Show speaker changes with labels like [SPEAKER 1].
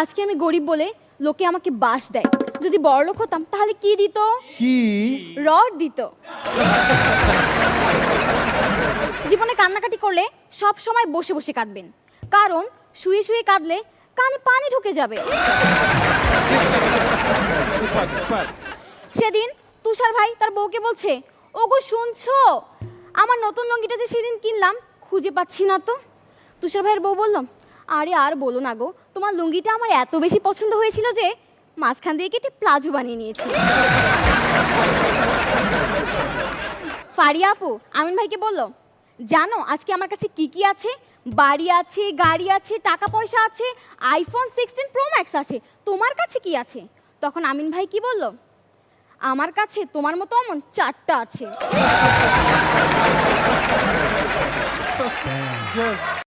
[SPEAKER 1] আজকে আমি গরিব বলে লোকে আমাকে বাস দেয়, যদি বড়লোক হতাম তাহলে কি দিত?
[SPEAKER 2] কি?
[SPEAKER 1] রড দিত। জীবনে কান্নাকাটি করলে সব সময় বসে বসে কাঁদবেন, কারণ শুয়ে শুয়ে কাঁদলে কানে পানি ঢুকে যাবে।
[SPEAKER 2] Super super.
[SPEAKER 1] সেদিন তুষার ভাই তার বউকে বলছে, ওগো শুনছো, আমার নতুন লুঙ্গিটা যে সেদিন কিনলাম খুঁজে পাচ্ছি না তো। তুষার ভাইয়ের বউ বলল, আরে আর বলো না গো, তোমার লুঙ্গিটা আমার এত বেশি পছন্দ হয়েছিল যে মাঝখান দিয়ে কেটে প্লাজো বানিয়ে নিয়েছি। ফারিয়া আপু আমিন ভাইকে বলল, জানো আজকে আমার কাছে কি কি আছে? বাড়ি আছে, গাড়ি আছে, টাকা পয়সা আছে, আইফোন 16 প্রো ম্যাক্স আছে, তোমার কাছে কি আছে? তখন আমিন ভাই কি বলল, আমার কাছে তোমার মতো অমন 4টা আছে।
[SPEAKER 2] জাস্ট